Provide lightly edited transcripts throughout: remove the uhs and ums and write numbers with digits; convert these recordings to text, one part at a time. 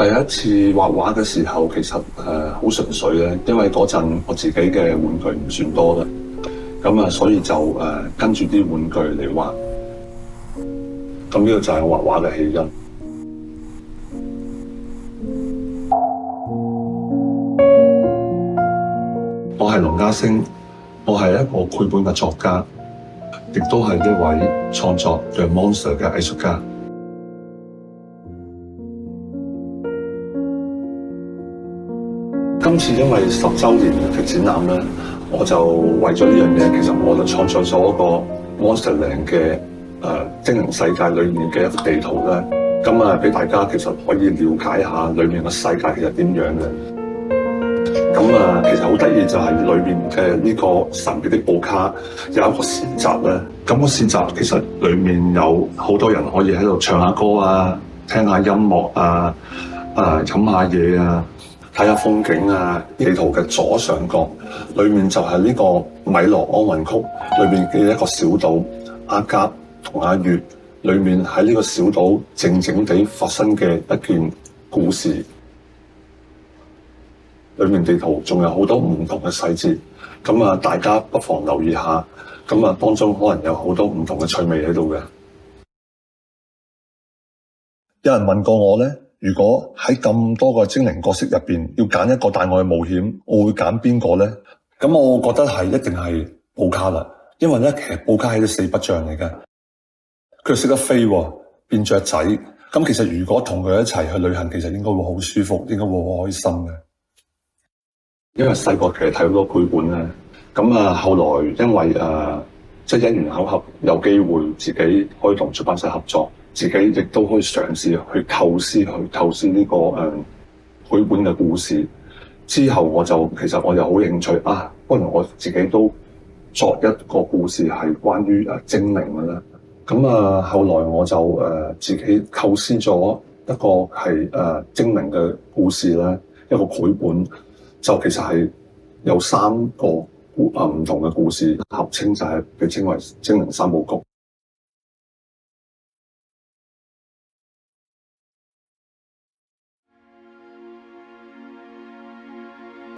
第一次畫畫嘅時候，其實好純粹咧，因為嗰陣我自己嘅玩具唔算多啦，咁啊，所以就跟住啲玩具嚟畫。咁呢個就係我畫畫嘅起因。我係龍家星，我係一個繪本嘅作家，亦都係一位創作《The Monster》嘅藝術家。今次因為10週年嘅展覽咧，我就為咗呢樣嘢，其實我就創作咗一個 Monsterland 嘅精靈世界裏面嘅一個地圖咧。咁啊，俾大家其實可以了解下裏面嘅世界其實點樣嘅。咁啊，其實好得意就係裏面嘅呢個神秘的布卡有一個市集咧。咁個市集其實裏面有好多人可以喺度唱下歌啊，聽下音樂啊，飲下嘢啊，睇下風景啊。地圖嘅左上角裏面就係呢個米羅安魂曲裏面嘅一個小島，阿甲同阿月裏面喺呢個小島靜靜地發生嘅一件故事。裏面地圖仲有好多唔同嘅細節，咁啊，大家不妨留意下，咁啊，當中可能有好多唔同嘅趣味喺度嘅。有人問過我咧，如果喺咁多個精靈角色入邊要揀一個帶我去冒險，我會揀邊個咧？咁我覺得係一定係布卡啦，因為咧其實布卡係隻四不像嚟嘅，佢識得飛喎，變雀仔。咁其實如果同佢一齊去旅行，其實應該會好舒服，應該會好開心嘅。因為細個其實睇好多繪本咧，咁啊後來因為即係因緣巧合有機會自己可以同出版社合作，自己亦都可以嘗試去構思呢個繪本嘅故事。之後其實我就好興趣不如我自己都作一個故事係關於精靈嘅啦。咁後來我就自己構思咗一個係精靈嘅故事咧，一個繪本。就其實係有3個唔同嘅故事合稱，就係被稱為精靈3部曲。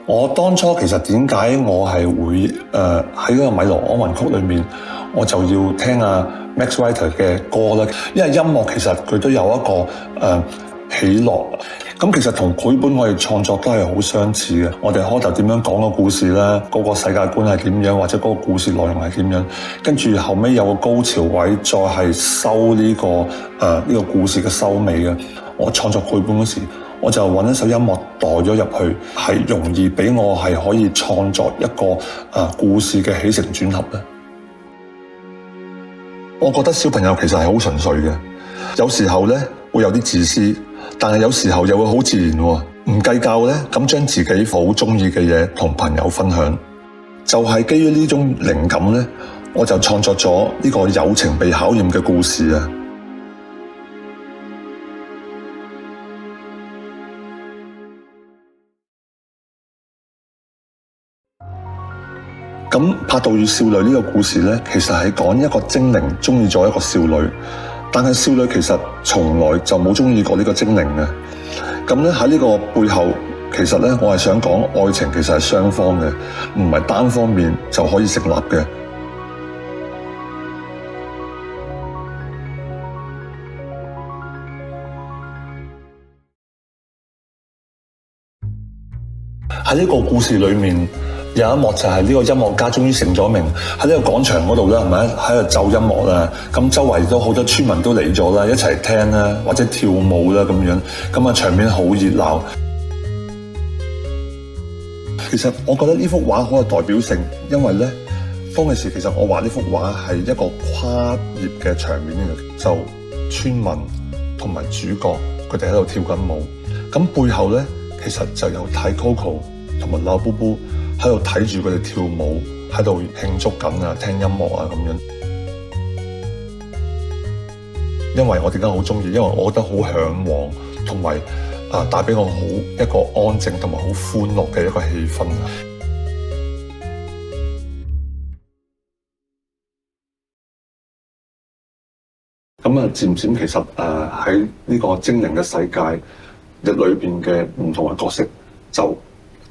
我當初其實點解我係會喺嗰個米羅安魂曲裏面，我就要聽Max Rider 嘅歌咧，因為音樂其實佢都有一個起落。咁其實同繪本我哋創作都係好相似嘅。我哋開頭點樣講個故事咧，嗰個世界觀係點樣，或者嗰個故事內容係點樣，跟住後尾有個高潮位，再係收呢個故事嘅收尾嘅。我創作繪本嗰時，我就揾一首音樂代咗入去，係容易俾我係可以創作一個故事嘅起承轉合咧。我覺得小朋友其實係好純粹嘅，有時候咧會有啲自私。但係有時候又會好自然喎，唔計較咧，咁將自己好鍾意嘅嘢同朋友分享，就係基於呢種靈感咧，我就創作咗呢個友情被考驗嘅故事啊。咁《帕杜與少女》呢個故事咧，其實係講一個精靈鍾意咗一個少女。但係少女其實從來就冇鍾意過呢個精靈嘅。咁咧喺呢個背後，其實咧我係想講愛情其實係雙方嘅，唔係單方面就可以成立嘅。喺呢個故事裏面，有一幕就係呢個音樂家終於成咗名，喺呢個廣場嗰度咧，係咪喺度奏音樂啦？咁周圍都好多村民都嚟咗啦，一齊聽啦，或者跳舞啦咁樣，咁場面好熱鬧。其實我覺得呢幅畫好有代表性，因為咧當其時其實我畫呢幅畫係一個跨頁嘅場面嘅，就村民同埋主角佢哋喺度跳緊舞，咁背後咧其實就有睇 Coco 同埋老布布喺度睇住佢哋跳舞，喺度慶祝緊聽音樂咁樣。因為我點解好鍾意？因為我覺得好嚮往，同埋帶俾我好一個安靜同埋好歡樂嘅一個氣氛。咁漸漸其實喺呢個精靈嘅世界，裏邊嘅唔同嘅角色就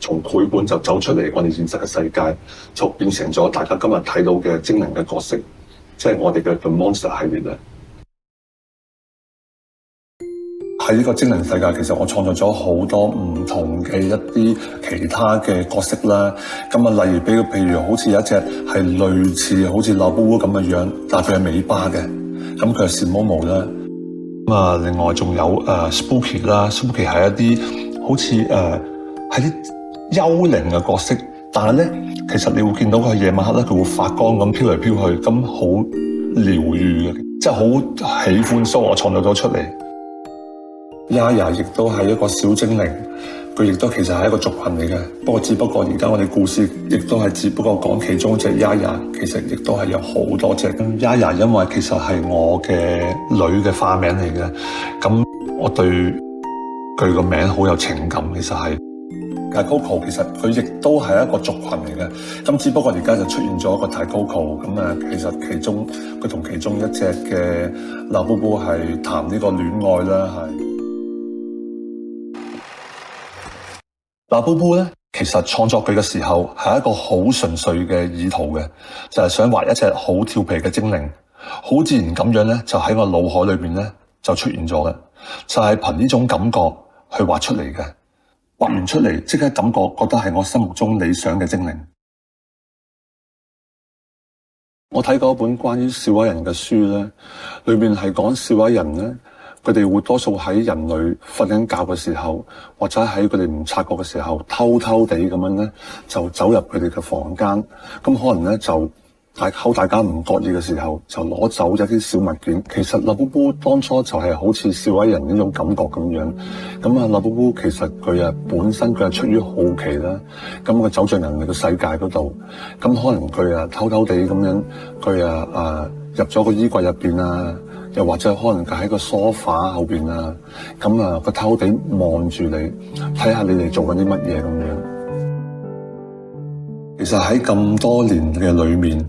從繪本就走出嚟，我哋現實嘅世界就變成咗大家今日睇到嘅精靈嘅角色，即係我哋嘅 The Monster 系列咧。喺呢個精靈世界，其實我創造咗好多唔同嘅一啲其他嘅角色啦。咁啊，例如譬如好似有一隻係類似好似老布布咁嘅樣，但係佢係尾巴嘅，咁佢係蟬毛毛啦。咁啊，另外仲有Spooky 啦，Spooky 係一啲好似係啲幽靈嘅角色，但係咧其實你會見到佢夜晚黑咧，佢會發光咁飄嚟飄去，咁好療愈嘅，即係好喜歡，所以我創造咗出嚟。Yaya 亦都係一個小精靈，佢亦都其實係一個族群嚟嘅。只不過而家我哋故事亦都係只不過講其中一隻 Yaya， 其實亦都係有好多隻。Yaya 因為其實係我嘅女嘅花名嚟嘅，咁我對佢個名好有情感。其實係，但 Coco 其實佢亦都係一個族群嚟嘅。咁只不過而家就出現咗一個大 Coco， 咁啊，其實其中佢同其中一隻嘅老布布係談呢個戀愛啦，係。老布布咧，其實創作佢嘅時候係一個好純粹嘅意圖嘅，就係想畫一隻好調皮嘅精靈，好自然咁樣咧，就喺我腦海裏邊咧就出現咗嘅，就係憑呢種感覺去畫出嚟嘅。畫完出嚟，即刻感覺得係我心目中理想嘅精靈。我睇過一本關於小矮人嘅書咧，裏面係講小矮人咧。佢哋會多數喺人類瞓緊覺嘅時候，或者喺佢哋唔察覺嘅時候，偷偷地咁樣咧就走入佢哋嘅房間。咁可能咧就大家唔覺意嘅時候，就攞走一啲小物件。其實老布布當初就係好似小矮人呢種感覺咁樣。咁啊，老布布其實佢本身佢係出於好奇啦。咁佢走進人類嘅世界嗰度，咁可能佢偷偷地咁樣，佢入咗個衣櫃入邊啊。又或者可能佢喺個梳化後邊啊，咁佢偷地望住你，睇下你哋做緊啲乜嘢咁樣。其實喺咁多年嘅裏面，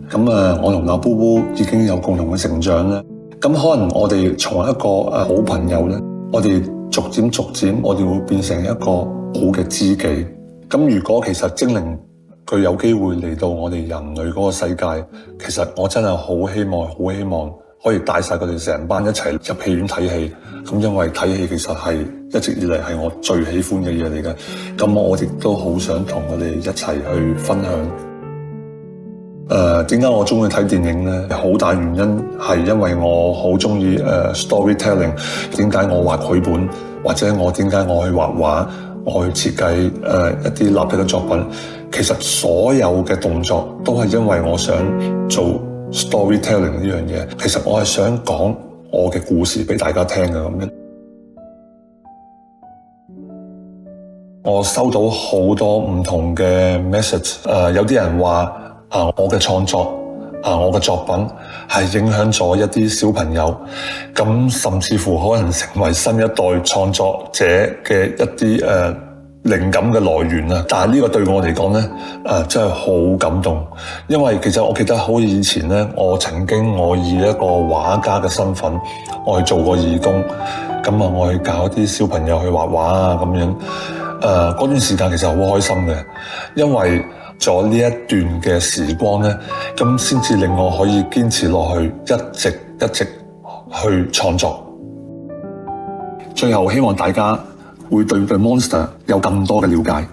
我同老布布已經有共同嘅成長咧。咁可能我哋從一個好朋友咧，我哋逐漸，我哋會變成一個好嘅知己。咁如果其實精靈佢有機會嚟到我哋人類嗰個世界，其實我真係好希望。可以帶晒佢哋成班一齊入戲院睇戲，咁因為睇戲其實係一直以嚟係我最喜歡嘅嘢嚟嘅，咁我亦都好想同佢哋一齊去分享。點解我中意睇電影呢？好大原因係因為我好中意storytelling。點解我畫繪本，或者點解我去畫畫，我去設計一啲立體嘅作品？其實所有嘅動作都係因為我想做storytelling 呢樣嘢，其實我係想講我嘅故事俾大家聽嘅咁樣。我收到好多唔同嘅 message， 有啲人話我嘅創作我嘅作品係影響咗一啲小朋友，咁甚至乎可能成為新一代創作者嘅一啲靈感嘅來源啊！但係呢個對我嚟講咧，真係好感動，因為其實我記得好似以前咧，我曾經以一個畫家嘅身份，我去做過義工，我去教一啲小朋友去畫畫啊咁樣。嗰段時間其實好開心嘅，因為咗呢一段嘅時光咧，咁先至令我可以堅持落去，一直去創作。最後希望大家會對 The Monster 有更多嘅了解。